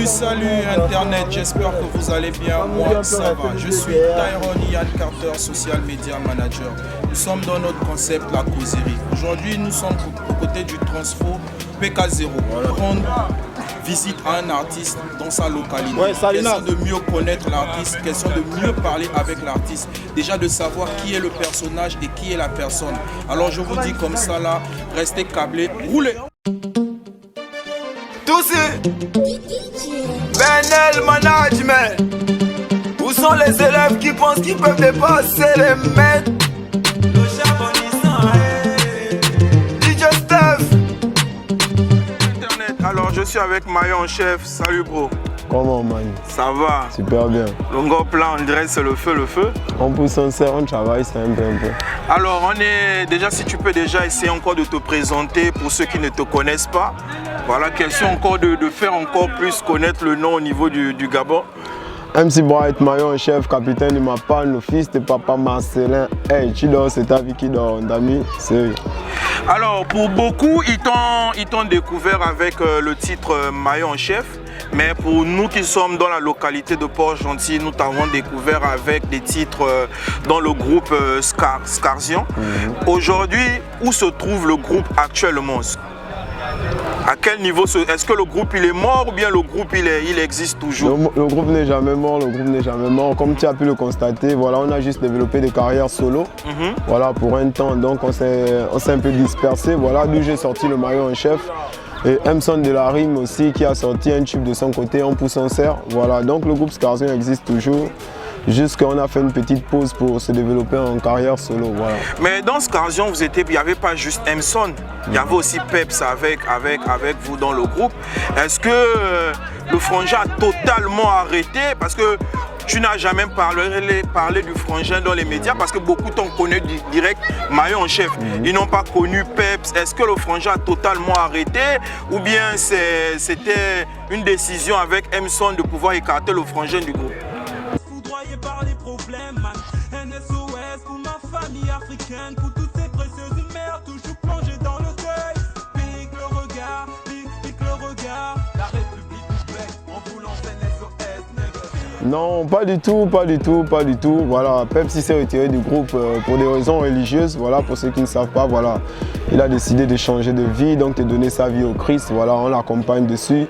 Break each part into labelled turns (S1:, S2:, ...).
S1: Salut Internet, j'espère que vous allez bien, moi ça va. Je suis Tyrone Ian Carter, Social Media Manager. Nous sommes dans notre concept La Causerie. Aujourd'hui, nous sommes aux côtés du Transfo PK0. Rendre visite à un artiste dans sa localité. Question de mieux connaître l'artiste, question de mieux parler avec l'artiste. Déjà de savoir qui est le personnage et qui est la personne. Alors je vous dis comme ça là, restez câblés, roulez.
S2: Toussi, Benel Management. Où sont les élèves qui pensent qu'ils peuvent dépasser les maîtres? Le charbonnissant, DJ Steph.
S1: Internet, alors je suis avec Mayo en chef. Salut bro.
S3: Comment man?
S1: Ça va?
S3: Super bien.
S1: Longueur plan, on dirait c'est le feu, le feu.
S3: On pousse, on serre, on travaille, c'est un peu.
S1: Alors on est déjà, si tu peux déjà essayer encore de te présenter pour ceux qui ne te connaissent pas. Voilà, question encore de faire encore plus connaître le nom au niveau du Gabon.
S3: MC Bright, Mayo en chef, capitaine de ma panne, le fils de papa Marcelin. Hey, tu dors, c'est ta vie qui dort, Dami, c'est.
S1: Alors pour beaucoup, ils t'ont découvert avec le titre Mayo en chef. Mais pour nous qui sommes dans la localité de Port-Gentil, nous t'avons découvert avec des titres dans le groupe Scarsion. Aujourd'hui, où se trouve le groupe actuellement? À quel niveau? Est-ce que le groupe il est mort ou bien le groupe il existe toujours?
S3: Le groupe n'est jamais mort, Comme tu as pu le constater, voilà, on a juste développé des carrières solo. Voilà, pour un temps, donc on s'est un peu dispersé. Voilà, d'où j'ai sorti le Mayo en chef. Et Emson de la Rime aussi qui a sorti un tube de son côté, On pousse en serre. Voilà, donc le groupe Scarsion existe toujours. Juste qu'on a fait une petite pause pour se développer en carrière solo. Voilà.
S1: Mais dans Scarsion, il n'y avait pas juste Emson, il y avait aussi Peps avec vous dans le groupe. Est-ce que le Frangin a totalement arrêté? Parce que tu n'as jamais parlé du Frangin dans les médias parce que beaucoup t'ont connu direct Mayo en chef. Ils n'ont pas connu Peps. Est-ce que le Frangin a totalement arrêté ou bien c'était une décision avec Emson de pouvoir écarter le Frangin du groupe?
S2: Par les problèmes, man. Un SOS pour ma famille africaine, pour toutes ces précieuses mères toujours plongées dans le deuil. Pique le regard, pique le regard. La République nous plaît en voulant un SOS, nègre.
S3: Non, pas du tout. Voilà, Pepsi s'est retiré du groupe pour des raisons religieuses. Voilà, pour ceux qui ne savent pas, voilà. Il a décidé de changer de vie, donc de donner sa vie au Christ. Voilà, on l'accompagne dessus.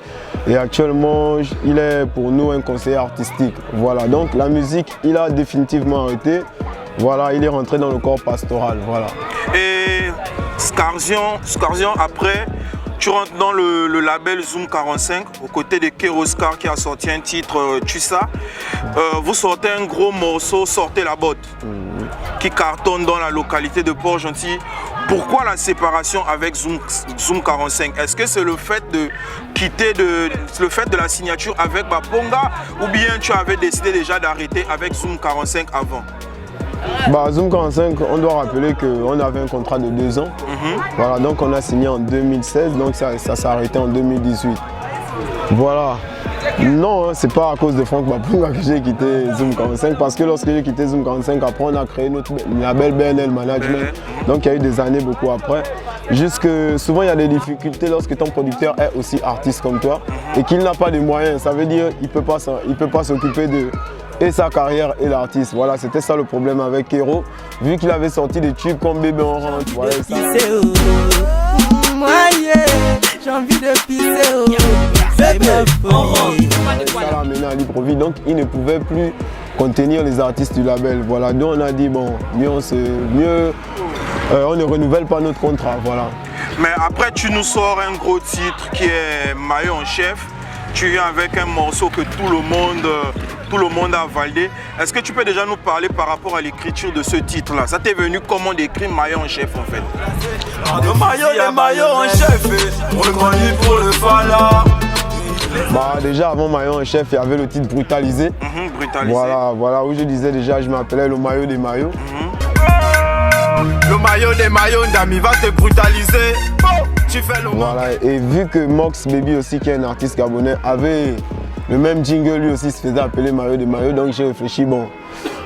S3: Et actuellement, il est pour nous un conseiller artistique. Voilà, donc la musique, il a définitivement arrêté. Voilà, il est rentré dans le corps pastoral. Voilà.
S1: Et Scarsion après, tu rentres dans le label Zoom 45 aux côtés de Keroscar qui a sorti un titre Tussa. Vous sortez un gros morceau, Sortez la botte, qui cartonne dans la localité de Port-Gentil. Pourquoi la séparation avec Zoom 45? Est-ce que c'est le fait de quitter le fait de la signature avec Baponga ou bien tu avais décidé déjà d'arrêter avec Zoom 45 avant?
S3: Bah, Zoom 45, on doit rappeler qu'on avait un contrat de 2 ans. Voilà, donc on a signé en 2016, donc ça s'est arrêté en 2018. Voilà. Non, c'est pas à cause de Franck Baponga que j'ai quitté Zoom 45, parce que lorsque j'ai quitté Zoom 45, après on a créé notre label BNL Management. Donc il y a eu des années beaucoup après. Juste que souvent il y a des difficultés lorsque ton producteur est aussi artiste comme toi et qu'il n'a pas de moyens. Ça veut dire qu'il ne peut pas s'occuper de sa carrière et l'artiste. Voilà, c'était ça le problème avec Kero. Vu qu'il avait sorti des tubes comme Bébé en rentre. Voilà, ça.
S2: J'ai envie de pisser.
S3: Ça l'a amené à Libreville, donc il ne pouvait plus contenir les artistes du label. Voilà, donc on a dit bon, on ne renouvelle pas notre contrat. Voilà.
S1: Mais après, tu nous sors un gros titre qui est Mayo en chef. Tu viens avec un morceau que tout le monde a validé. Est-ce que tu peux déjà nous parler par rapport à l'écriture de ce titre-là? Ça t'est venu comment d'écrire Mayo en chef en fait?
S2: Le maillot en chef, reconnu pour le fala.
S3: Bah, déjà avant Mayo en chef, il y avait le titre Brutalisé.
S1: Brutalisé.
S3: Voilà, où je disais déjà, je m'appelais le maillot des maillots.
S2: Le maillot des maillots, Dami va te brutaliser. Tu fais le
S3: voilà, et vu que Mox Baby aussi, qui est un artiste gabonais, avait le même jingle, lui aussi se faisait appeler maillot des maillots, donc j'ai réfléchi, bon,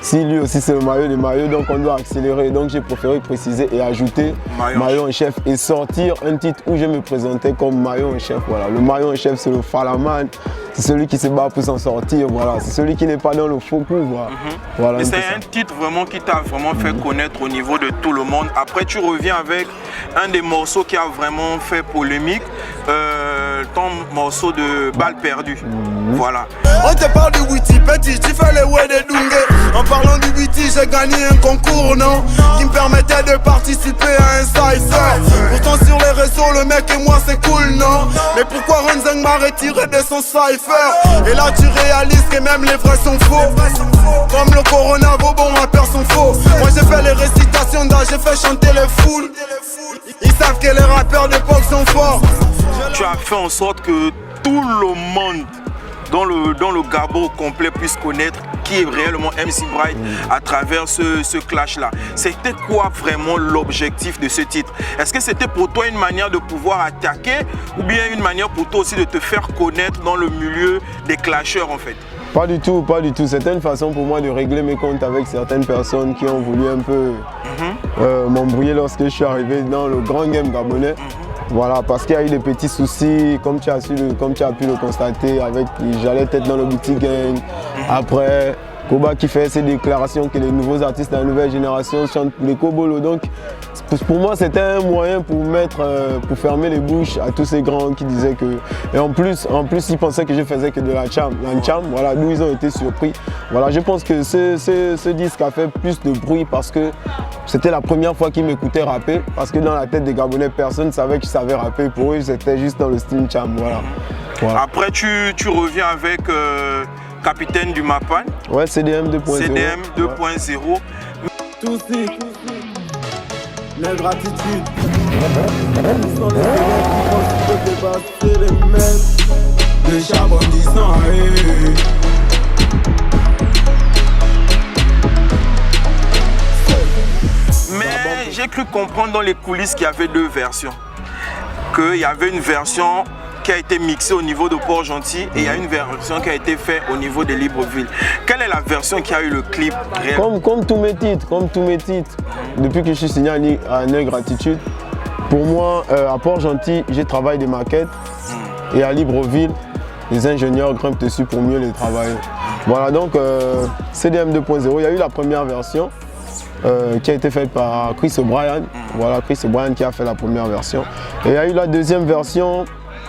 S3: si lui aussi c'est le maillot des maillots, donc on doit accélérer, donc j'ai préféré préciser et ajouter maillot en chef et sortir un titre où je me présentais comme maillot en chef. Voilà, le maillot en chef c'est le Falaman, c'est celui qui se bat pour s'en sortir, voilà. C'est celui qui n'est pas dans le faux coup, voilà. Voilà,
S1: Et
S3: un peu
S1: c'est
S3: ça.
S1: un titre vraiment qui t'a vraiment fait connaître au niveau de tout le monde. Après, tu reviens avec un des morceaux qui a vraiment fait polémique, ton morceau de Balle perdue. Voilà.
S4: On te parle du Witty, petit, tu fais les ouais des Dungé. En parlant du Witty, j'ai gagné un concours, non, qui me permettait de participer à un cypher. Pourtant sur les réseaux, le mec et moi c'est cool, non. Mais pourquoi Renzeng m'a retiré de son cypher? Et là tu réalises que même les vrais sont faux. Comme le Corona, vos bons rappeurs sont faux. Moi j'ai fait les récitations d'âge, j'ai fait chanter les foules. Ils savent que les rappeurs d'époque sont forts.
S1: Tu as fait en sorte que tout le monde dans le Gabon complet puisse connaître qui est réellement MC Bright à travers ce clash-là. C'était quoi vraiment l'objectif de ce titre? Est-ce que c'était pour toi une manière de pouvoir attaquer ou bien une manière pour toi aussi de te faire connaître dans le milieu des clasheurs en fait?
S3: Pas du tout, pas du tout. C'était une façon pour moi de régler mes comptes avec certaines personnes qui ont voulu un peu m'embrouiller lorsque je suis arrivé dans le grand game gabonais. Voilà, parce qu'il y a eu des petits soucis, comme tu as pu le constater, j'allais être dans le boutique gang. Après, Koba qui fait ses déclarations que les nouveaux artistes de la nouvelle génération chantent les Kobolo. Donc, pour moi, c'était un moyen pour fermer les bouches à tous ces grands qui disaient que... Et en plus, ils pensaient que je faisais que de la cham, voilà, d'où ils ont été surpris. Voilà, je pense que ce disque a fait plus de bruit parce que c'était la première fois qu'ils m'écoutaient rapper. Parce que dans la tête des Gabonais, personne ne savait que je savais rapper. Pour eux, c'était juste dans le style cham, voilà.
S1: Après, tu reviens avec Capitaine du Mapan.
S3: Ouais, CDM 2.0.
S1: CDM 2.0.
S4: Tous les gratitudes. Ils sont les élèves qui pensent qu'ils peuvent dépasser les mêmes. Les chabondissants,
S1: Mais j'ai cru comprendre dans les coulisses qu'il y avait deux versions. Qu'il y avait une version qui a été mixée au niveau de Port-Gentil et il y a une version qui a été faite au niveau de Libreville. Quelle est la version qui a eu le clip réel?
S3: Comme tous mes titres, depuis que je suis signé à Neg Gratitude, pour moi, à Port-Gentil, j'ai travaillé des maquettes et à Libreville, les ingénieurs grimpent dessus pour mieux les travailler. Voilà, donc CDM 2.0, il y a eu la première version qui a été faite par Chris O'Brien. Voilà, Chris O'Brien qui a fait la première version. Et il y a eu la deuxième version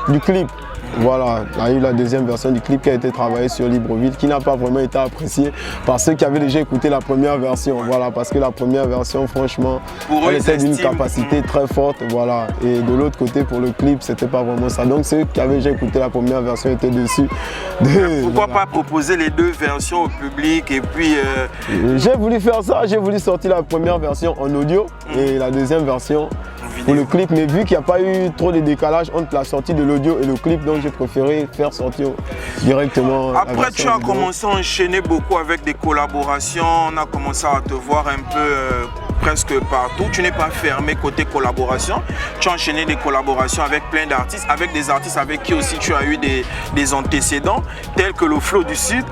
S3: du clip. Voilà, il y a eu la deuxième version du clip qui a été travaillée sur Libreville, qui n'a pas vraiment été appréciée par ceux qui avaient déjà écouté la première version. Voilà, parce que la première version, franchement, elle était d'une capacité très forte. Voilà, et de l'autre côté, pour le clip, c'était pas vraiment ça. Donc ceux qui avaient déjà écouté la première version étaient dessus.
S1: Pourquoi pas proposer les deux versions au public et puis...
S3: J'ai voulu faire ça, j'ai voulu sortir la première version en audio et la deuxième version pour le clip, mais vu qu'il n'y a pas eu trop de décalage entre la sortie de l'audio et le clip, donc j'ai préféré faire sortir directement.
S1: Après, tu as commencé à enchaîner beaucoup avec des collaborations, on a commencé à te voir un peu presque partout. Tu n'es pas fermé côté collaboration, tu as enchaîné des collaborations avec plein d'artistes, avec des artistes avec qui aussi tu as eu des antécédents, tels que le Flow du Sud.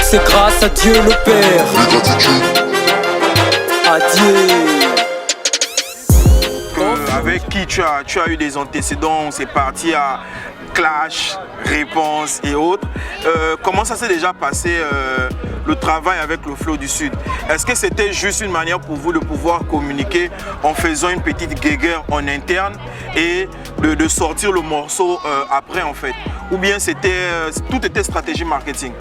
S5: C'est grâce à Dieu le Père. Adieu.
S1: Avec qui tu as eu des antécédents, c'est parti à clash, réponse et autres. Comment ça s'est déjà passé le travail avec le Flow du Sud? Est-ce que c'était juste une manière pour vous de pouvoir communiquer en faisant une petite guéguerre en interne et de sortir le morceau après en fait? Ou bien tout était stratégie marketing?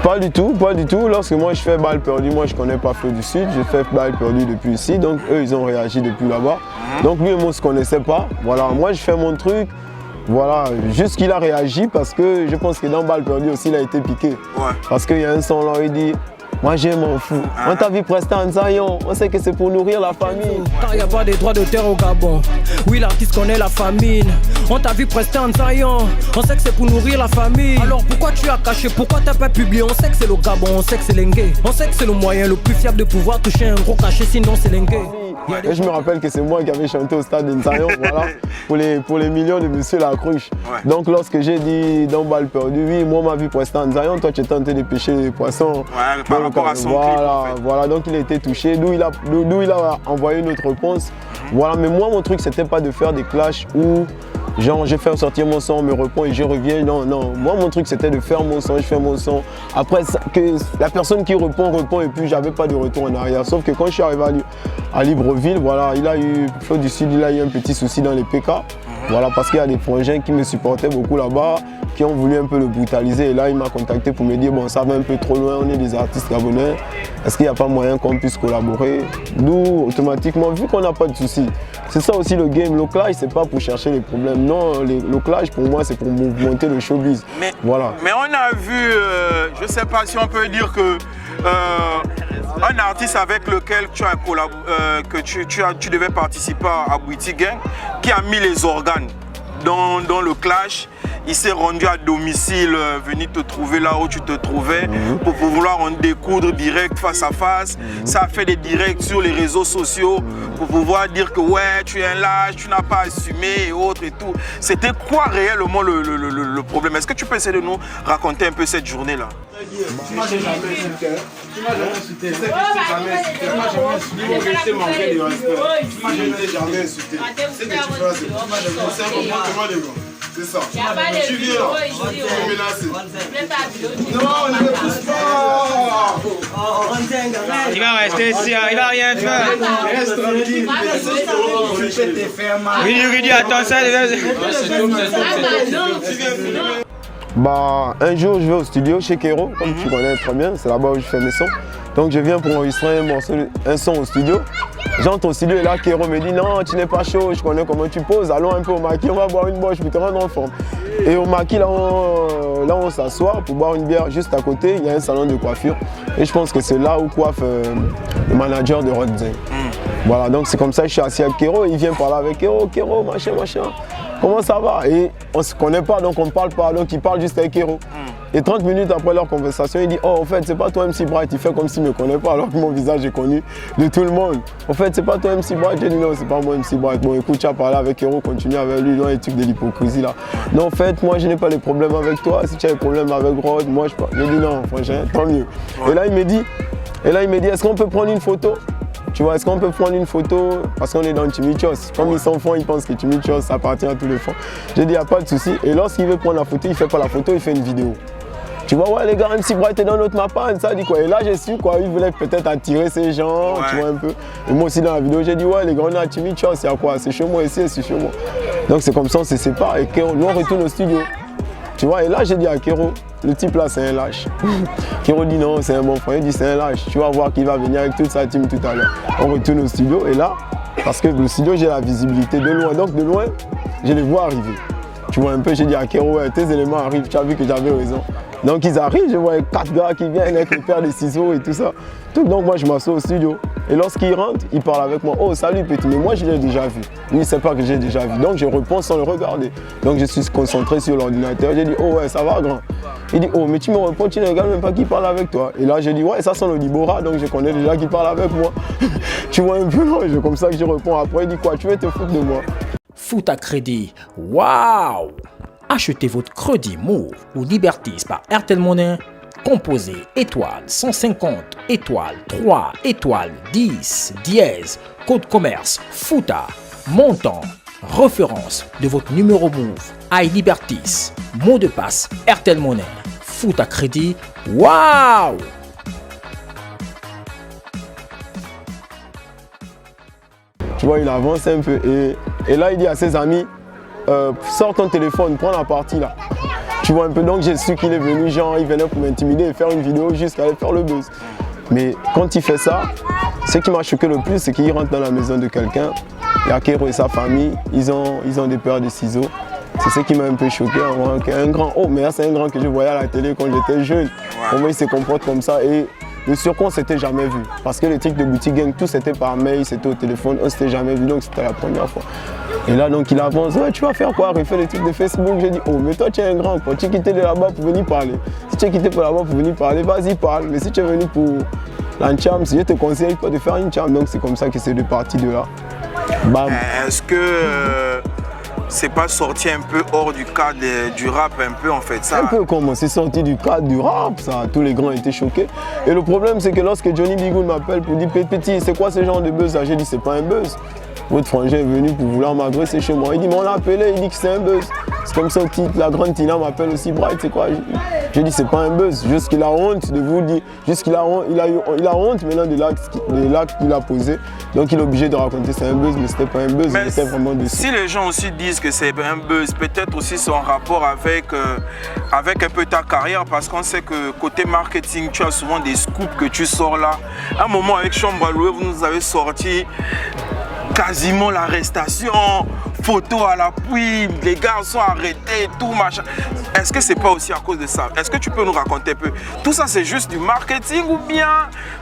S3: Pas du tout, pas du tout. Lorsque moi je fais Balle perdue, moi je connais pas Flow du Sud, je fais Balle perdue depuis ici, donc eux ils ont réagi depuis là-bas. Donc lui et moi on se connaissait pas. Voilà, moi je fais mon truc. Voilà, juste qu'il a réagi parce que je pense que dans Balle perdue aussi il a été piqué.
S1: Ouais.
S3: Parce qu'il y a un son là, il dit moi je m'en fous. On t'a vu prester en Zion, on sait que c'est pour nourrir la famille.
S5: Car y a pas des droits d'auteur au Gabon. Oui, l'artiste connaît la famine. On t'a vu prester en Zion, on sait que c'est pour nourrir la famille. Alors pourquoi tu as caché, pourquoi t'as pas publié? On sait que c'est le Gabon, on sait que c'est l'engue. On sait que c'est le moyen le plus fiable de pouvoir toucher un gros cachet, sinon c'est l'engue.
S3: Et je me rappelle que c'est moi qui avais chanté au stade de Zion, voilà, pour les millions de Monsieur Lacruche.
S1: Ouais.
S3: Donc lorsque j'ai dit dans Balle perdue, oui, moi ma vie prester en Zion, toi tu étais en train de pêcher les poissons.
S1: Ouais, par rapport à son clip, en fait.
S3: Voilà, donc il a été touché, d'où il a envoyé notre réponse. Voilà, mais moi mon truc c'était pas de faire des clashs où Genre, je fais sortir mon son, on me répond et je reviens. Non, non. Moi, mon truc, c'était de faire mon son, je fais mon son. Après, que la personne qui répond et puis j'avais pas de retour en arrière. Sauf que quand je suis arrivé à Libreville, voilà, il a eu, Flo du Sud, il a eu un petit souci dans les PK. Voilà, parce qu'il y a des frangins qui me supportaient beaucoup là-bas, qui ont voulu un peu le brutaliser. Et là, il m'a contacté pour me dire, bon, ça va un peu trop loin, on est des artistes gabonais. Est-ce qu'il n'y a pas moyen qu'on puisse collaborer? Nous, automatiquement, vu qu'on n'a pas de soucis, c'est ça aussi le game. Le clash, c'est pas pour chercher les problèmes. Non, le clash, pour moi, c'est pour monter le showbiz.
S1: Mais,
S3: voilà.
S1: Mais on a vu, je ne sais pas si on peut dire que un artiste avec lequel tu as tu devais participer à Bouiti Gang, qui a mis les organes dans le clash. Il s'est rendu à domicile, venu te trouver là où tu te trouvais pour pouvoir en découdre direct face à face. Ça a fait des directs sur les réseaux sociaux pour pouvoir dire que ouais, tu es un lâche, tu n'as pas assumé et autres et tout. C'était quoi réellement le problème? Est-ce que tu peux essayer de nous raconter un peu cette journée-là?
S6: Moi, j'ai jamais insulté. Tu m'as jamais insulté. Je sais que je t'ai jamais insulté. Moi, j'ai jamais insulté. Je t'ai manqué de respect. Moi, je ne t'ai jamais insulté. Ce que tu fais, c'est un comportement de gars. C'est ça. Tu viens là, tu me menaces. Non, ne me pousse pas.
S7: Il va rester ici, il va rien faire.
S6: Reste tranquille.
S7: Oui, dis attends ça.
S3: Bah, un jour, je vais au studio chez Kero, comme tu connais très bien, c'est là-bas où je fais mes sons. Donc, je viens pour enregistrer un son au studio. J'entre au studio et là, Kero me dit non, tu n'es pas chaud, je connais comment tu poses, allons un peu au maquis, on va boire une boche pour te rendre en forme. Et au maquis, là, on s'assoit pour boire une bière juste à côté, il y a un salon de coiffure. Et je pense que c'est là où coiffe le manager de Rodzeng. Voilà, donc c'est comme ça que je suis assis avec Kero, il vient parler avec Kero, Kero, machin. Comment ça va? Et on ne se connaît pas, donc on ne parle pas, donc il parle juste avec Kero. Et 30 minutes après leur conversation, il dit oh, en fait, c'est pas toi MC Bright. Il fait comme s'il ne me connaît pas, alors que mon visage est connu de tout le monde. En fait, c'est pas toi MC Bright. J'ai dit non, c'est pas moi MC Bright. Bon, écoute, tu as parlé avec Kero, continue avec lui, non, les trucs de l'hypocrisie là. Non, en fait, moi, je n'ai pas les problèmes avec toi. Si tu as des problèmes avec Rod, moi, je parle. J'ai dit non, franchement, tant mieux. Et là, il me dit, est-ce qu'on peut prendre une photo? Tu vois, est-ce qu'on peut prendre une photo? Parce qu'on est dans Chimichos. Comme ils sont fonds, ils pensent que Chimichos, ça appartient à tous les fonds. J'ai dit, il n'y a pas de souci. Et lorsqu'il veut prendre la photo, il ne fait pas la photo, il fait une vidéo. Tu vois, ouais, les gars, MC Bright est dans notre mapane, ça dit quoi. Et là, j'ai su quoi, il voulait peut-être attirer ces gens, tu vois un peu. Et moi aussi, dans la vidéo, j'ai dit, ouais, les gars, on est à Chimichos, il y a quoi? C'est chez moi ici, c'est chez moi. Donc, c'est comme ça, on se sépare. Et nous, on retourne au studio. Tu vois, et là, j'ai dit à Kero, le type là, c'est un lâche. Kero dit non, c'est un bon frère. Il dit, c'est un lâche. Tu vas voir qu'il va venir avec toute sa team tout à l'heure. On retourne au studio et là, parce que le studio, j'ai la visibilité de loin. Donc, de loin, je les vois arriver. Tu vois un peu, j'ai dit à Kero, ouais, tes éléments arrivent. Tu as vu que j'avais raison. Donc, ils arrivent, je vois 4 gars qui viennent avec le père des ciseaux et tout ça. Donc, moi, je m'assois au studio. Et lorsqu'il rentre, il parle avec moi. Oh, salut petit, mais moi je l'ai déjà vu. Lui, il ne sait pas que j'ai déjà vu. Donc je réponds sans le regarder. Donc je suis concentré sur l'ordinateur. J'ai dit, oh ouais, ça va grand. Il dit, oh, mais tu me réponds, tu ne regardes même pas qui parle avec toi. Et là, j'ai dit, ouais, ça sent le Dibora, donc je connais déjà qui parle avec moi. Tu vois un peu, non, c'est comme ça que je réponds. Après, il dit quoi, tu veux te foutre de moi?
S5: Foot à crédit. Waouh! Achetez votre crédit Move ou Libertis par Airtel Money. Composez étoile 150, étoile 3, étoile 10, dièse, code commerce, FOOTA, montant, référence de votre numéro Move, iLibertis, mot de passe, Airtel Money, foot à crédit, waouh!
S3: Tu vois, il avance un peu et là il dit à ses amis, sors ton téléphone, prends la partie là. Tu vois un peu, donc j'ai su qu'il est venu, genre il venait pour m'intimider et faire une vidéo jusqu'à aller faire le buzz. Mais quand il fait ça, ce qui m'a choqué le plus, c'est qu'il rentre dans la maison de quelqu'un. Il y a Kero et sa famille, ils ont des paires de ciseaux. C'est ce qui m'a un peu choqué. Un grand, oh mais c'est un grand que je voyais à la télé quand j'étais jeune. Comment il se comporte comme ça et le surcon, c'était jamais vu. Parce que les trucs de Bouiti Gang, tout c'était par mail, c'était au téléphone, on s'était jamais vu, donc c'était la première fois. Et là, donc il avance, ouais, tu vas faire quoi? Refais les trucs de Facebook. J'ai dit, oh, mais toi, tu es un grand, quoi. Tu es quitté de là-bas pour venir parler. Si tu es quitté pour là-bas pour venir parler, vas-y, parle. Mais si tu es venu pour l'encham, je te conseille pas de faire une cham. Donc c'est comme ça que c'est de parti de là. Bam.
S1: Est-ce que c'est pas sorti un peu hors du cadre du rap, un peu en fait ça?
S3: Un peu comment c'est sorti du cadre du rap, ça. Tous les grands étaient choqués. Et le problème, c'est que lorsque Johnny Bigoud m'appelle pour dire, petit, c'est quoi ce genre de buzz là? J'ai dit, c'est pas un buzz. votre frangin est venu pour vouloir m'agresser chez moi. Il dit, mais on l'a appelé, il dit que c'est un buzz. C'est comme ça que la grande Tina m'appelle aussi Bright, c'est quoi? J'ai dit, c'est pas un buzz, juste qu'il a honte de vous dire, juste qu'il a honte maintenant de l'acte qu'il a posé. Donc il est obligé de raconter c'est un buzz, mais c'était pas un buzz, il était vraiment dessus.
S1: Si les gens aussi disent que c'est un buzz, peut-être aussi c'est en rapport avec un peu ta carrière, parce qu'on sait que côté marketing, tu as souvent des scoops que tu sors là. À un moment avec Chambre à louer, vous nous avez sorti quasiment l'arrestation, photo à l'appui, les gars sont arrêtés, tout machin. Est-ce que c'est pas aussi à cause de ça? Est-ce que tu peux nous raconter un peu? Tout ça c'est juste du marketing ou bien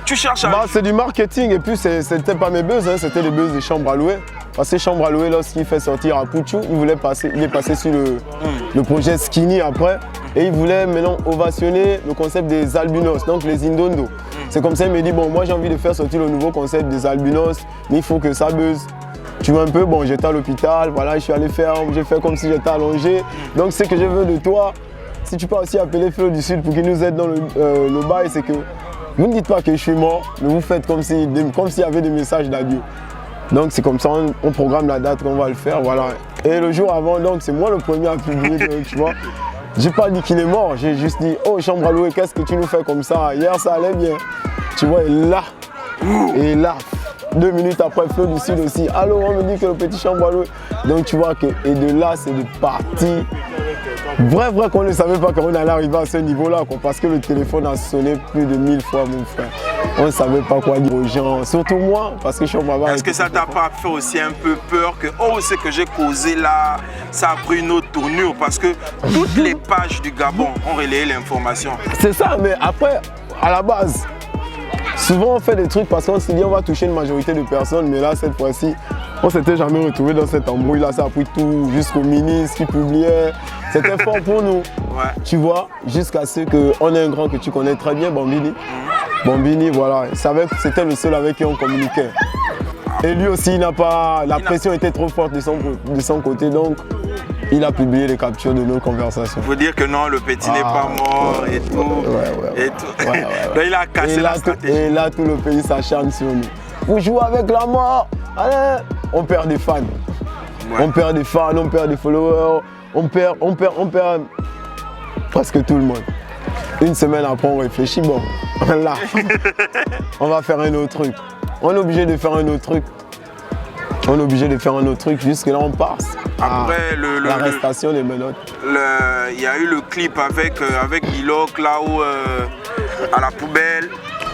S1: tu cherches à...
S3: C'est du marketing et puis c'était pas mes buzz, hein, c'était les buzz des Chambres à louer. Parce que Chambre à louer, lorsqu'il fait sortir à Pouchou, il est passé sur le projet Skinny après. Et il voulait maintenant ovationner le concept des albinos, donc les Indondo. C'est comme ça qu'il me dit, bon, moi j'ai envie de faire sortir le nouveau concept des albinos, mais il faut que ça buzz. Tu vois un peu, bon, j'étais à l'hôpital, voilà, je suis allé faire, j'ai fait comme si j'étais allongé. Donc ce que je veux de toi, si tu peux aussi appeler Flo du Sud pour qu'il nous aide dans le bail, c'est que vous ne dites pas que je suis mort, mais vous faites comme s'il y avait des messages d'adieu. Donc c'est comme ça, on programme la date qu'on va le faire, voilà. Et le jour avant, donc c'est moi le premier à publier, tu vois. J'ai pas dit qu'il est mort, j'ai juste dit, oh Chambre à louer, qu'est-ce que tu nous fais comme ça? Hier ça allait bien. Tu vois, et là, 2 minutes après, Flo du Sud aussi, allô, on me dit que le petit Chambre à louer. Donc tu vois que, et de là, c'est de parti. Vrai qu'on ne savait pas qu'on allait arriver à ce niveau-là, parce que le téléphone a sonné plus de 1000 fois, mon frère. On ne savait pas quoi dire aux gens, surtout moi, parce que je suis en
S1: Est-ce que ça t'a pas fait aussi un peu peur que, oh, c'est que j'ai causé là, ça a pris une autre tournure? Parce que toutes les pages du Gabon ont relayé l'information.
S3: C'est ça, mais après, à la base, souvent on fait des trucs parce qu'on s'est dit on va toucher une majorité de personnes, mais là, cette fois-ci, on ne s'était jamais retrouvé dans cette embrouille là, ça a pris tout jusqu'au ministre qui publiait. C'était fort pour nous, tu vois, jusqu'à ce qu'on ait un grand que tu connais très bien, Bambini. Bambini, voilà, il savait que c'était le seul avec qui on communiquait. Et lui aussi, la pression était trop forte de son côté, donc il a publié les captures de nos conversations.
S1: Il faut dire que non, le petit n'est pas mort et tout. Donc il a cassé la stratégie.
S3: Et là, tout le pays s'acharne sur nous. Vous jouez avec la mort, allez, on perd des fans. On perd des fans, on perd des followers, on perd presque tout le monde. Une semaine après, on réfléchit, bon, là, on va faire un autre truc. On est obligé de faire un autre truc. On est obligé de faire un autre truc, jusque là on passe.
S1: Après
S3: l'arrestation des menottes.
S1: Il y a eu le clip avec Bilok là-haut à la poubelle.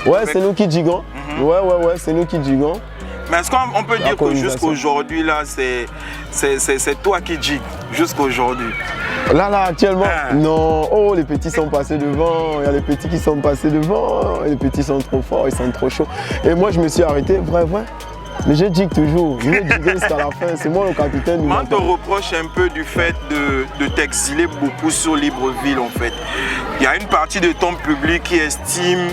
S3: Ouais, c'est nous qui digons. Ouais, c'est nous qui digons.
S1: Mais est-ce qu'on peut dire que jusqu'aujourd'hui, là, c'est toi qui digues, jusqu'aujourd'hui?
S3: Là, actuellement, non. Oh, les petits sont passés devant. Il y a les petits qui sont passés devant. Les petits sont trop forts, ils sont trop chauds. Et moi, je me suis arrêté, vrai. Mais je digue toujours. Je vais diguer jusqu'à la fin. C'est moi le capitaine du
S1: matin. On te reproche un peu du fait de t'exiler beaucoup sur Libreville, en fait. Il y a une partie de ton public qui estime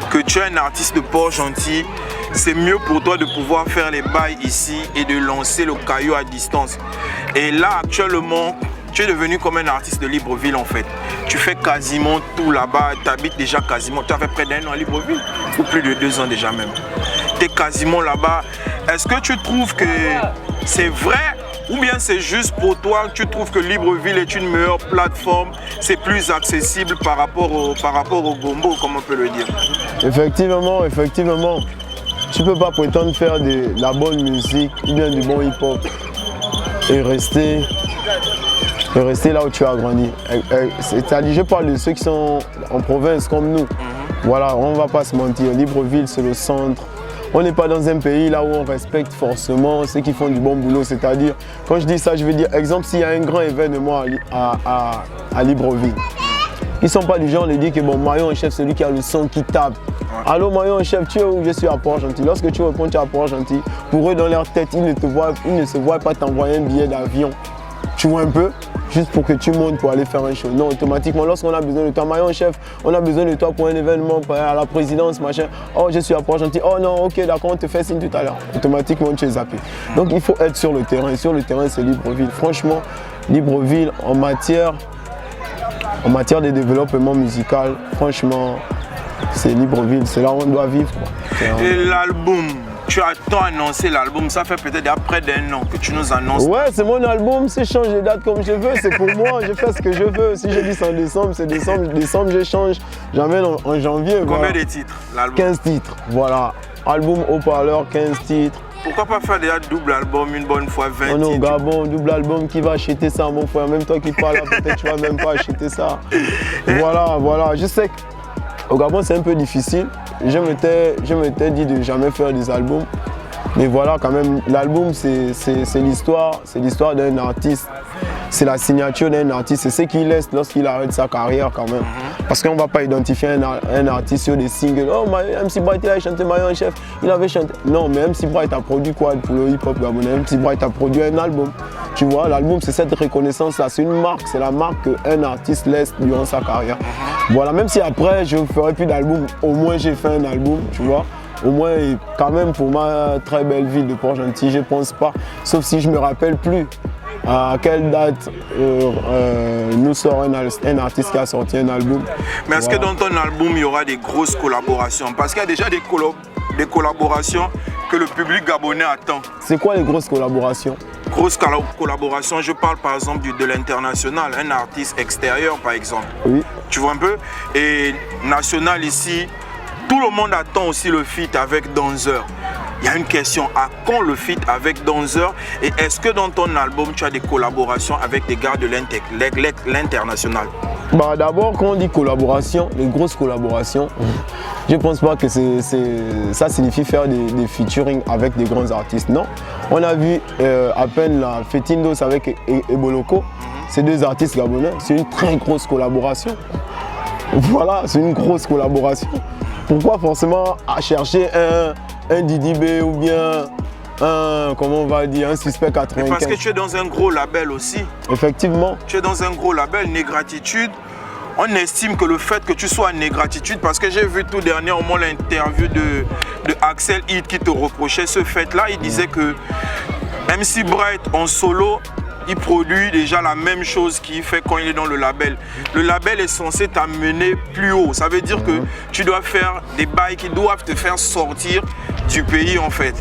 S1: que tu es un artiste de Port-Gentil. C'est mieux pour toi de pouvoir faire les bails ici et de lancer le caillou à distance. Et là, actuellement, tu es devenu comme un artiste de Libreville en fait. Tu fais quasiment tout là-bas, tu habites déjà quasiment, tu as fait près d'1 an à Libreville, ou plus de 2 ans déjà même. Tu es quasiment là-bas. Est-ce que tu trouves que c'est vrai ou bien c'est juste pour toi que tu trouves que Libreville est une meilleure plateforme, c'est plus accessible par rapport au Gombo, comme on peut le dire?
S3: Effectivement. Tu ne peux pas prétendre faire de la bonne musique ou bien du bon hip-hop et rester là où tu as grandi. C'est-à-dire, je parle de ceux qui sont en province comme nous. Voilà, on ne va pas se mentir. Libreville, c'est le centre. On n'est pas dans un pays là où on respecte forcément ceux qui font du bon boulot. C'est-à-dire, quand je dis ça, je veux dire, exemple, s'il y a un grand événement à Libreville, ils ne sont pas du genre de dire que bon, maillon en chef, celui qui a le son qui tape. Allô, maillon en chef, tu es où? Je suis à Port-Gentil. Lorsque tu réponds, tu es à Port-Gentil. Pour eux, dans leur tête, ils ne se voient pas t'envoyer un billet d'avion. Tu vois un peu? Juste pour que tu montes pour aller faire un show. Non, automatiquement, lorsqu'on a besoin de toi, maillon en chef, on a besoin de toi pour un événement, à la présidence, machin. Oh, je suis à Port-Gentil. Oh non, ok, d'accord, on te fait signe tout à l'heure. Automatiquement, tu es zappé. Donc, il faut être sur le terrain. Et sur le terrain, c'est Libreville. Franchement, Libreville, en matière de développement musical, franchement, c'est Libreville, c'est là où on doit vivre.
S1: Et l'album tu as tant annoncé l'album, ça fait peut-être près d'1 an que tu nous annonces.
S3: Ouais, c'est mon album, si je change les dates comme je veux, c'est pour moi, je fais ce que je veux. Si je dis c'est en décembre, c'est décembre, décembre je change, j'amène en janvier.
S1: Combien de titres l'album?
S3: 15 titres, voilà. Album haut-parleur, 15 titres.
S1: Pourquoi pas faire déjà double album une bonne fois, 20
S3: On est au
S1: titres?
S3: Gabon, double album, qui va acheter ça, mon frère? Même toi qui parles là, peut-être tu vas même pas acheter ça. Voilà, je sais qu'au Gabon c'est un peu difficile. Je m'étais dit de jamais faire des albums. Mais voilà, quand même, l'album c'est l'histoire d'un artiste. C'est la signature d'un artiste, c'est ce qu'il laisse lorsqu'il arrête sa carrière quand même. Parce qu'on ne va pas identifier un artiste sur des singles. Oh, MC Bright il a chanté Maillon Chef, il avait chanté. Non, mais MC Bright a produit quoi pour le hip-hop gabonais? MC Bright a produit un album. Tu vois, l'album c'est cette reconnaissance-là, c'est une marque, c'est la marque qu'un artiste laisse durant sa carrière. Voilà, même si après je ne ferai plus d'album, au moins j'ai fait un album, tu vois. Au moins, quand même, pour ma très belle ville de Port-Gentil, je ne pense pas, sauf si je ne me rappelle plus à quelle date nous sort un artiste qui a sorti un album.
S1: Mais est-ce que dans ton album, il y aura des grosses collaborations? Parce qu'il y a déjà des collaborations que le public gabonais attend.
S3: C'est quoi les grosses collaborations?
S1: Grosse collaboration, je parle par exemple de l'international, un artiste extérieur par exemple.
S3: Oui.
S1: Tu vois un peu? Et national ici, tout le monde attend aussi le feat avec Danzer. Il y a une question, à quand le feat avec Danzer? Et est-ce que dans ton album, tu as des collaborations avec des gars de l'international?
S3: Bah, d'abord, quand on dit collaboration, les grosses collaborations, je ne pense pas que ça signifie faire des featuring avec des grands artistes. Non. On a vu à peine la Fetindos avec Eboloko, ces deux artistes gabonais, c'est une très grosse collaboration. Voilà, c'est une grosse collaboration. Pourquoi forcément à chercher un Didi B ou bien comment on va dire, un Suspect 95?
S1: Parce que tu es dans un gros label aussi.
S3: Effectivement.
S1: Tu es dans un gros label, Négratitude. On estime que le fait que tu sois à Négratitude, parce que j'ai vu tout dernièrement l'interview de Axel Hit qui te reprochait ce fait-là, il disait que MC Bright en solo, il produit déjà la même chose qu'il fait quand il est dans le label. Le label est censé t'amener plus haut. Ça veut dire que tu dois faire des bails qui doivent te faire sortir du pays en fait.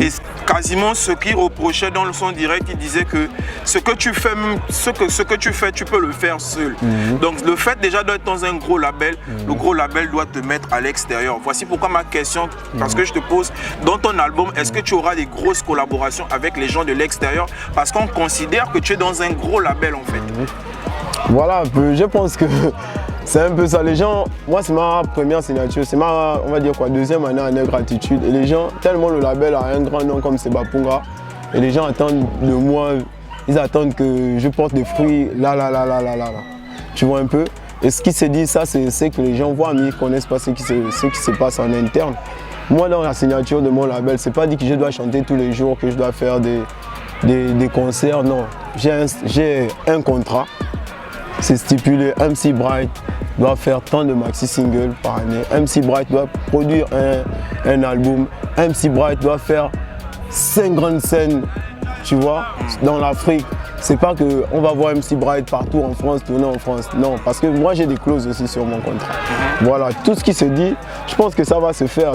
S1: Et quasiment ce qu'il reprochait dans le son direct, il disait que ce que tu fais, tu peux le faire seul. Donc le fait déjà d'être dans un gros label, le gros label doit te mettre à l'extérieur. Voici pourquoi ma question, parce que je te pose, dans ton album, est-ce que tu auras des grosses collaborations avec les gens de l'extérieur? Parce qu'on considère que tu es dans un gros label en fait.
S3: Voilà, je pense que c'est un peu ça. Les gens, moi c'est ma première signature, c'est ma, on va dire quoi, deuxième année à Négratitude. Et les gens, tellement le label a un grand nom comme Sebapunga, et les gens attendent de moi, ils attendent que je porte des fruits là. Tu vois un peu? Et ce qui se dit, ça c'est que les gens voient, mais ils ne connaissent pas ce qui se passe en interne. Moi dans la signature de mon label, c'est pas dit que je dois chanter tous les jours, que je dois faire des concerts, non. J'ai un contrat, c'est stipulé, MC Bright doit faire tant de maxi singles par année, MC Bright doit produire un album, MC Bright doit faire 5 grandes scènes, tu vois, dans l'Afrique. C'est pas qu'on va voir MC Bright partout en France, tourner en France, non, parce que moi j'ai des clauses aussi sur mon contrat. Voilà, tout ce qui se dit, je pense que ça va se faire.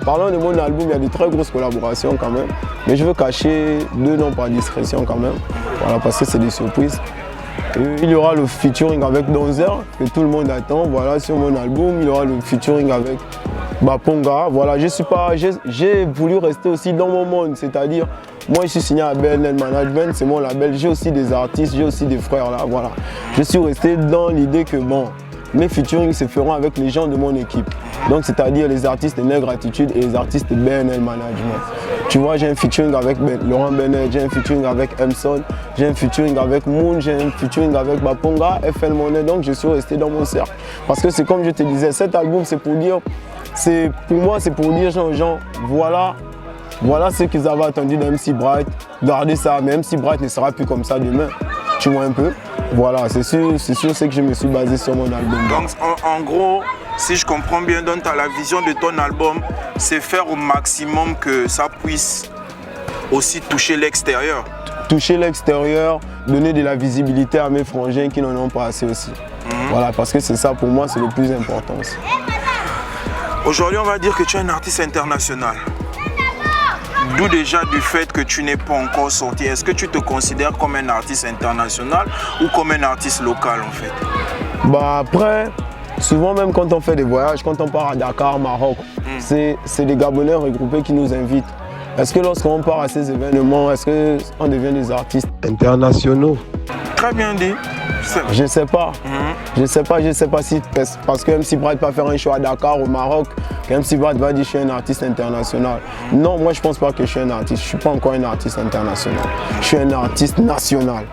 S3: Parlant de mon album, il y a de très grosses collaborations quand même, mais je veux cacher 2 noms par discrétion quand même, voilà, parce que c'est des surprises. Et il y aura le featuring avec Danzer, que tout le monde attend, voilà, sur mon album. Il y aura le featuring avec Baponga, voilà, j'ai voulu rester aussi dans mon monde, c'est-à-dire, moi je suis signé à BNL Management, c'est mon label, j'ai aussi des artistes, j'ai aussi des frères là, voilà. Je suis resté dans l'idée que bon, mes featuring se feront avec les gens de mon équipe. Donc c'est-à-dire les artistes de Négratitude et les artistes de BNL Management. Tu vois, j'ai un featuring avec Laurent Bennett, j'ai un featuring avec Emson, j'ai un featuring avec Moon, j'ai un featuring avec Baponga, FL Money, donc je suis resté dans mon cercle. Parce que c'est comme je te disais, cet album c'est pour dire, pour moi c'est pour dire aux gens, voilà ce qu'ils avaient attendu de MC Bright, gardez ça, mais MC Bright ne sera plus comme ça demain. Tu vois un peu? Voilà, c'est sûr, c'est que je me suis basé sur mon album.
S1: Donc en gros, si je comprends bien, donc la vision de ton album, c'est faire au maximum que ça puisse aussi toucher l'extérieur.
S3: Toucher l'extérieur, donner de la visibilité à mes frangins qui n'en ont pas assez aussi. Voilà, parce que c'est ça pour moi, c'est le plus important aussi.
S1: Aujourd'hui, on va dire que tu es un artiste international. d'où déjà du fait que tu n'es pas encore sorti. Est-ce que tu te considères comme un artiste international ou comme un artiste local en fait?
S3: Bah après, souvent même quand on fait des voyages, quand on part à Dakar, Maroc, c'est des Gabonais regroupés qui nous invitent. Est-ce que lorsqu'on part à ces événements, est-ce qu'on devient des artistes internationaux?
S1: Très bien dit.
S3: Je sais pas. Je sais pas si parce que MC Bright va faire un show à Dakar au Maroc, que MC Bright va dire je suis un artiste international. Non, moi je pense pas que je suis un artiste. Je suis pas encore un artiste international. Je suis un artiste national.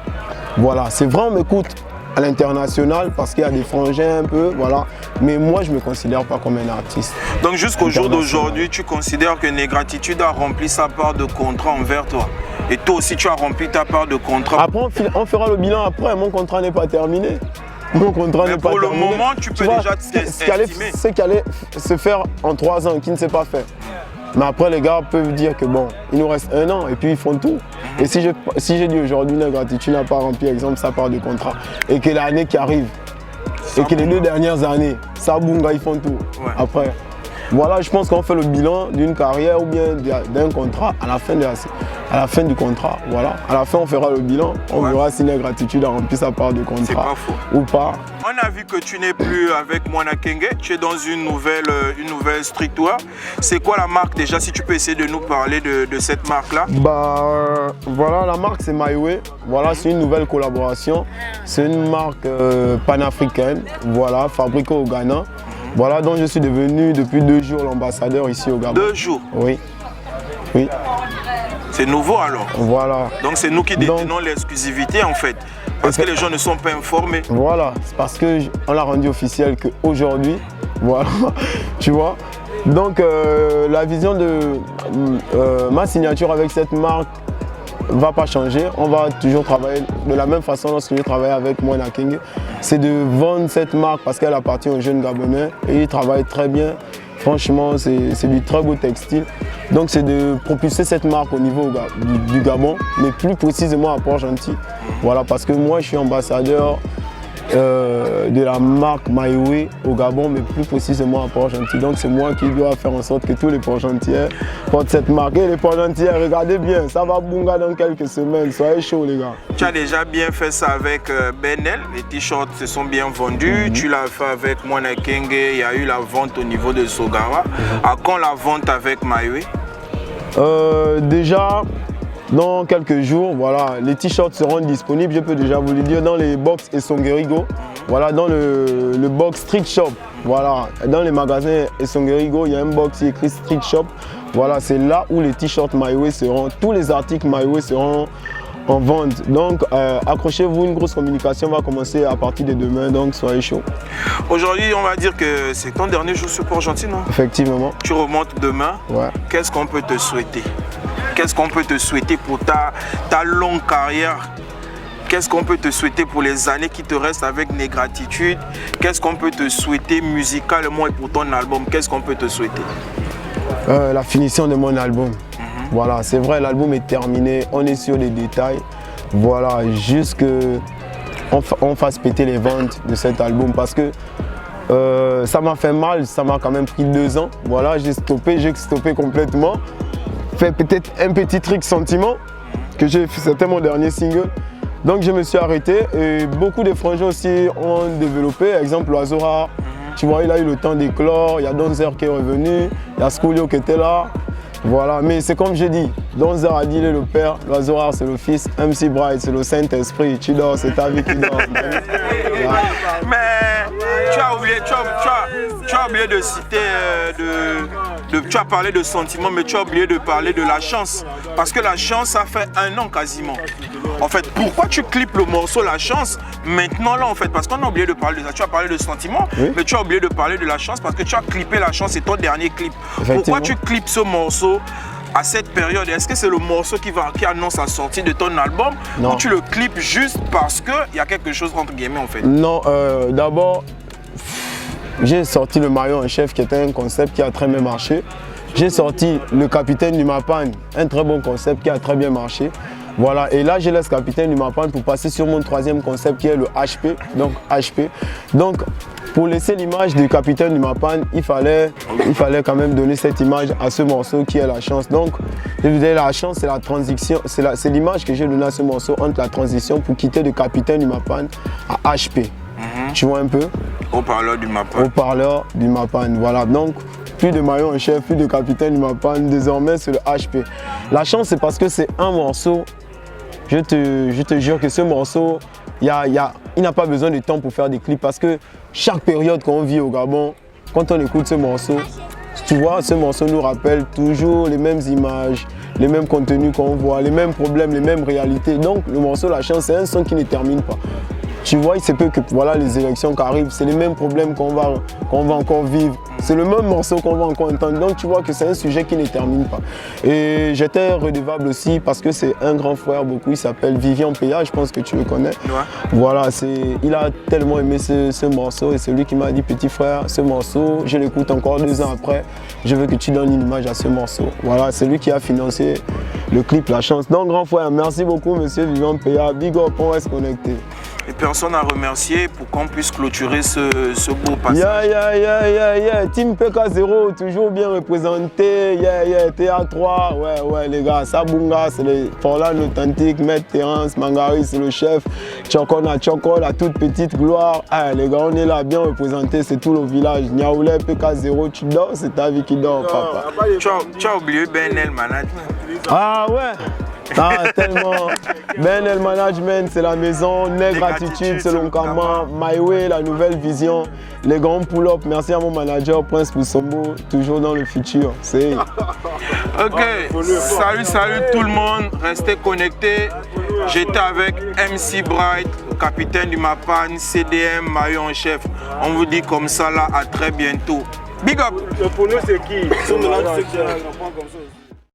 S3: Voilà, c'est vrai on m'écoute à l'international parce qu'il y a des frangins un peu, voilà. Mais moi je me considère pas comme un artiste.
S1: Donc jusqu'au jour d'aujourd'hui, tu considères que Négratitude a rempli sa part de contrat envers toi? Et toi aussi tu as rempli ta part de contrat?
S3: Après on fera le bilan après, mon contrat n'est pas terminé. Mon contrat n'est pas terminé.
S1: Pour le moment, tu peux déjà t'estimer.
S3: Ce qui allait se faire en 3 ans, qui ne s'est pas fait. Mais après, les gars peuvent dire que bon, il nous reste 1 an et puis ils font tout. Et si j'ai dit aujourd'hui, Négratitude n'a pas rempli, exemple, sa part de contrat, et que l'année qui arrive, et que les 2 dernières années, ça bunga, ils font tout. Ouais. Après, voilà, je pense qu'on fait le bilan d'une carrière ou bien d'un contrat à la fin du contrat. Voilà. À la fin, on fera le bilan. On verra si Négratitude a rempli sa part de contrat
S1: pas faux.
S3: ou pas.
S1: On a vu que tu n'es plus avec Mwana Kenge. Tu es dans une nouvelle structure. C'est quoi la marque déjà? Si tu peux essayer de nous parler de cette marque-là.
S3: Bah, voilà, la marque c'est My Way. Voilà, c'est une nouvelle collaboration. C'est une marque panafricaine. Voilà, fabriquée au Ghana. Voilà, donc je suis devenu depuis 2 jours l'ambassadeur ici au Gabon.
S1: 2 jours?
S3: Oui. Oui.
S1: C'est nouveau alors?
S3: Voilà.
S1: Donc c'est nous qui détenons l'exclusivité en fait. Parce que les gens ne sont pas informés.
S3: Voilà, c'est parce qu'on l'a rendu officiel qu'aujourd'hui, voilà, tu vois. Donc la vision de ma signature avec cette marque va pas changer. On va toujours travailler de la même façon lorsque je travaille avec Mwana Kenge. C'est de vendre cette marque parce qu'elle appartient aux jeunes Gabonais et ils travaillent très bien. Franchement, c'est du très beau textile. Donc c'est de propulser cette marque au niveau du Gabon, mais plus précisément à Port-Gentil. Voilà, parce que moi je suis ambassadeur de la marque My Way au Gabon, mais plus précisément à Port-Gentil. Donc c'est moi qui dois faire en sorte que tous les Port-Gentillais portent cette marque. Et les Port-Gentillais, regardez bien, ça va bunga dans quelques semaines, soyez chauds les gars.
S1: Tu as déjà bien fait ça avec Benel, les t-shirts se sont bien vendus. Tu l'as fait avec Mwana Kenge, il y a eu la vente au niveau de Sogara. À quand la vente avec My Way?
S3: Déjà, dans quelques jours, voilà, les t-shirts seront disponibles, je peux déjà vous le dire, dans les box Esongerigo, voilà, dans le box Street Shop, voilà, dans les magasins Esongerigo, il y a un box qui est écrit Street Shop, voilà, c'est là où les t-shirts My Way seront, tous les articles My Way seront en vente. Donc accrochez-vous, une grosse communication va commencer à partir de demain, donc soyez chaud.
S1: Aujourd'hui, on va dire que c'est ton dernier jour sur Port-Gentil, non?
S3: Effectivement.
S1: Tu remontes demain.
S3: Ouais.
S1: Qu'est-ce qu'on peut te souhaiter? Qu'est-ce qu'on peut te souhaiter pour ta longue carrière? Qu'est-ce qu'on peut te souhaiter pour les années qui te restent avec Négratitude? Qu'est-ce qu'on peut te souhaiter musicalement et pour ton album? Qu'est-ce qu'on peut te souhaiter?
S3: La finition de mon album. Voilà, c'est vrai, l'album est terminé, on est sur les détails. Voilà, juste qu'on fasse péter les ventes de cet album parce que ça m'a fait mal, ça m'a quand même pris 2 ans. Voilà, j'ai stoppé complètement. Fait peut-être un petit trick sentiment que j'ai fait, c'était mon dernier single. Donc je me suis arrêté et beaucoup de frangins aussi ont développé. Exemple, L'Oiseau Rare, tu vois, il a eu le temps d'éclore, il y a Donzer qui est revenu, il y a Schoolio qui était là. Voilà, mais c'est comme j'ai dit, Donzer a dit il est le père, L'Oiseau Rare c'est le fils, MC Bright c'est le Saint-Esprit, tu dors, c'est ta vie qui dort. Voilà.
S1: Mais tu as oublié de citer, tu as parlé de sentiments, mais tu as oublié de parler de la chance. Parce que la chance, ça fait 1 an quasiment. En fait, pourquoi tu clips le morceau La Chance maintenant là en fait? Parce qu'on a oublié de parler de ça. Tu as parlé de sentiments, oui, mais tu as oublié de parler de La Chance parce que tu as clippé La Chance, c'est ton dernier clip. Pourquoi tu clips ce morceau à cette période? Est-ce que c'est le morceau qui annonce la sortie de ton album? Non. Ou tu le clips juste parce qu'il y a quelque chose entre guillemets en fait? Non,
S3: d'abord, j'ai sorti le maillot en chef qui était un concept qui a très bien marché. J'ai sorti le Capitaine du Mapan, un très bon concept qui a très bien marché. Voilà, et là je laisse Capitaine du Mapan pour passer sur mon 3e concept qui est le HP. Donc pour laisser l'image du capitaine du Mapan, il fallait quand même donner cette image à ce morceau qui est la chance. Donc, je vous disais, la chance, c'est la transition, c'est l'image que j'ai donnée à ce morceau entre la transition pour quitter de capitaine du Mapan à HP. Tu vois un peu?
S1: Haut-parleur du Mapan.
S3: Haut-parleur du Mapan, voilà. Donc, plus de maillot en chef, plus de capitaine du Mapan, désormais c'est le HP. La chance, c'est parce que c'est un morceau, je te jure que ce morceau, il n'a pas besoin de temps pour faire des clips parce que chaque période qu'on vit au Gabon, quand on écoute ce morceau, tu vois, ce morceau nous rappelle toujours les mêmes images, les mêmes contenus qu'on voit, les mêmes problèmes, les mêmes réalités. Donc le morceau La Chance, c'est un son qui ne termine pas. Tu vois, il se peut que voilà, les élections qui arrivent, c'est les mêmes problèmes qu'on va encore vivre. C'est le même morceau qu'on va encore entendre. Donc tu vois que c'est un sujet qui ne termine pas. Et j'étais redevable aussi parce que c'est un grand frère, beaucoup, il s'appelle Vivian Péa, je pense que tu le connais. Ouais. Voilà, il a tellement aimé ce morceau et c'est lui qui m'a dit, petit frère, ce morceau, je l'écoute encore 2 ans après, je veux que tu donnes une image à ce morceau. Voilà, c'est lui qui a financé le clip La Chance. Donc grand frère, merci beaucoup monsieur Vivian Péa, big up, on reste connecté.
S1: Et personne à remercier pour qu'on puisse clôturer ce beau passage.
S3: Team PK0, toujours bien représenté. TA3, ouais les gars, Sabunga, c'est les Forlan authentiques, Maître Terence, Mangari, c'est le chef. Chokona Choko, la toute petite gloire. Les gars, on est là bien représenté, c'est tout le village. Niaoulé, PK0, tu dors, c'est ta vie qui dort, papa.
S1: Tu as oublié BNL Management.
S3: Ah ouais. Ah, tellement. BNL Management, c'est la maison. Nègre Attitude, c'est l'Onkama. My Way, la nouvelle vision. Les grands pull-up. Merci à mon manager, Prince Poussombo. Toujours dans le futur. C'est.
S1: Ok. Salut tout le monde. Restez connectés. J'étais avec MC Bright, capitaine du Mapan, CDM, maillot en chef. On vous dit comme ça là, à très bientôt. Big up.
S6: Pour nous, c'est qui?